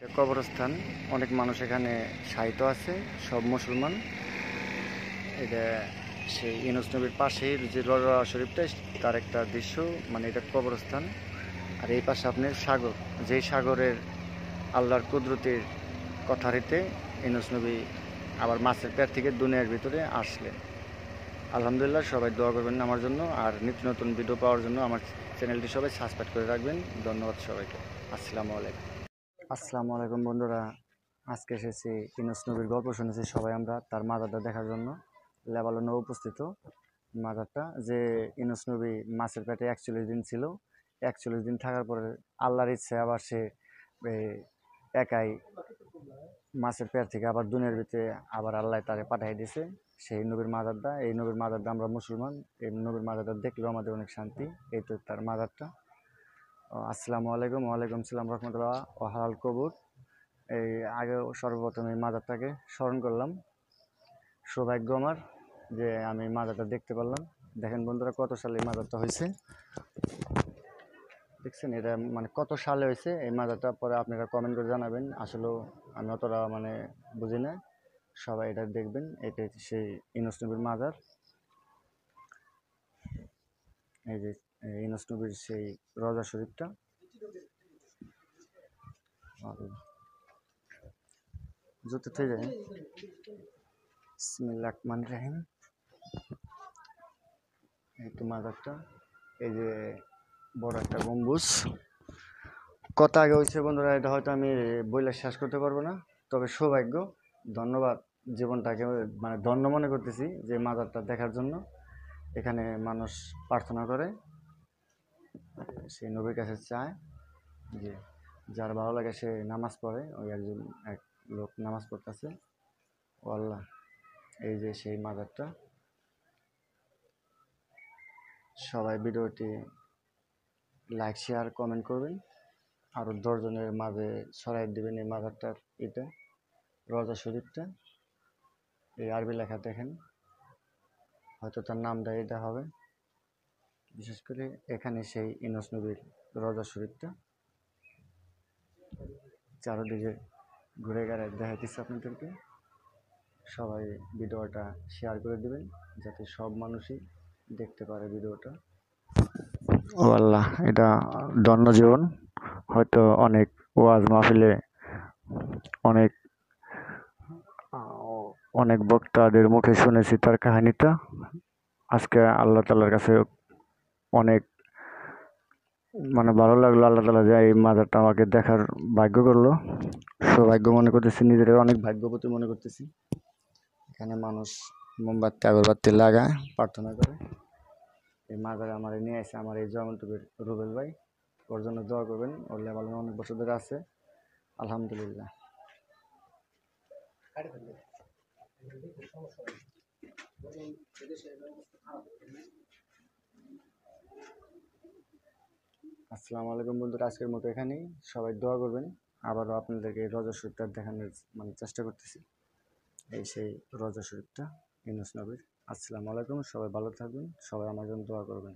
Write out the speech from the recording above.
এটা কবরস্থান, অনেক মানুষ এখানে শায়িত আছে, সব মুসলমান। এটা সেই ইউনূস নবীর পাশের যে রওজা শরীফটা, তার একটা দৃশ্য, মানে এটা কবরস্থান। আর এই পাশে আপনার সাগর, যেই সাগরের আল্লাহর কুদরতের কথারিতে ইউনূস নবী আবার মাছের পেট থেকে দুনিয়ার ভিতরে আসলেন। আলহামদুলিল্লাহ, সবাই দোয়া করবেন আমার জন্য, আর নিত্য নতুন ভিডিও পাওয়ার জন্য আমার চ্যানেলটি সবাই সাবস্ক্রাইব করে রাখবেন। ধন্যবাদ সবাইকে। আসসালামু আলাইকুম। আসসালামু আলাইকুম বন্ধুরা, আজকে এসেছি ইউনূস নবীর গল্প শুনেছি সবাই আমরা, তার মাজারটা দেখার জন্য। লেবাননে উপস্থিত মাজারটা, যে ইউনূস নবী মাছের পেটে 41 দিন ছিল। 41 দিন থাকার পরে আল্লাহর ইচ্ছে আবার সে একাই মাছের পেট থেকে আবার দুনিয়ার ভিতরে আবার আল্লাহ তারে পাঠিয়ে দিয়েছে। সেই নবীর মাজারটা, এই নবীর মাজারটা আমরা মুসলমান, এই নবীর মাজারটা দেখলেও আমাদের অনেক শান্তি। এই তো তার মাজারটা। আসসালামু আলাইকুম। ওয়ালাইকুম সালাম রহমতুল্লাহ ও হালাল কবুর। এই আগে সর্বপ্রথম এই মাজারটাকে স্মরণ করলাম। সৌভাগ্য আমার যে আমি মাজারটা দেখতে পারলাম। দেখেন বন্ধুরা, কত সালে এই মাজারটা হয়েছে দেখছেন? এটা মানে কত সালে হয়েছে এই মাজারটা, পরে আপনারা কমেন্ট করে জানাবেন। আসলে আমি অতটা মানে বুঝি না, সবাই এটা দেখবেন। এটা সেই ইউনূস নবীর মাজার। এই যে ইউনূস নবীর সেই রওজা শরীফটা। জুতো থেকে যায়। বিসমিল্লাহির রহমানির রহিম। এই তো মাজারটা। এই যে বড় একটা গম্বুজ। কত আগে হয়েছে বন্ধুরা, এটা হয়তো আমি বইলে শেষ করতে পারবো না। তবে সৌভাগ্য, ধন্যবাদ, জীবনটাকে মানে ধন্য মনে করতেছি যে মাজারটা দেখার জন্য। এখানে মানুষ প্রার্থনা করে, সেই নবীর কাছে চায় যে যার ভালো লাগে সে নামাজ পড়ে। ওই একজন এক লোক নামাজ পড়তেছে। ও আল্লাহ, এই যে সেই মাজারটা। সবাই ভিডিওটি লাইক, শেয়ার, কমেন্ট করবেন। আরও 10 জনের মাঝে ছড়াই দিবেন এই মাজারটার এটা, রওজা শরীফটা। এই আরবি লেখা দেখেন, হয়তো তার নামটা এটা হবে। বিশেষ করে এখানে সেই ইউনূস নবীর রওজা শরীফটা। চারদিকে ঘুরে ঘুরে দেখাইতেছি আপনাদেরকে। সবাই ভিডিওটা শেয়ার করে দিবেন যাতে সব মানুষই দেখতে পারে ভিডিওটা। ও আল্লাহ, এটা ধন্য জীবন। হয়তো অনেক ওয়াজ মাহফিলে অনেক অনেক বক্তাদের মুখে শুনেছি তার কাহিনীটা। আজকে আল্লাহ তাআলার কাছে অনেক মানে ভালো লাগলো, আল্লাহ তাআলা যে এই মাজারটা আমাকে দেখার ভাগ্য করলো। সৌভাগ্য মনে করতেছি, নিজের অনেক ভাগ্যবতী মনে করতেছি। এখানে মানুষ মোমবাতি আগরবাতি লাগায়, প্রার্থনা করে। এই মাজারে আমার নিয়ে আসে আমার এই জয়ন্তবীর রুবেল ভাই। ওর জন্য দোয়া করবেন, ওর লেবাননে অনেক বছর ধরে আছে। আলহামদুলিল্লাহ। আসসালামু আলাইকুম বন্ধুরা, আজকের মতো এখানেই। সবাই দোয়া করবেন। আবারও আপনাদেরকে এই রওজা শরীফটা দেখানোর মানে চেষ্টা করতেছি। এই সেই রওজা শরীফটা ইউনূস নবীর। আসসালামু আলাইকুম, সবাই ভালো থাকবেন, সবাই আমার জন্য দোয়া করবেন।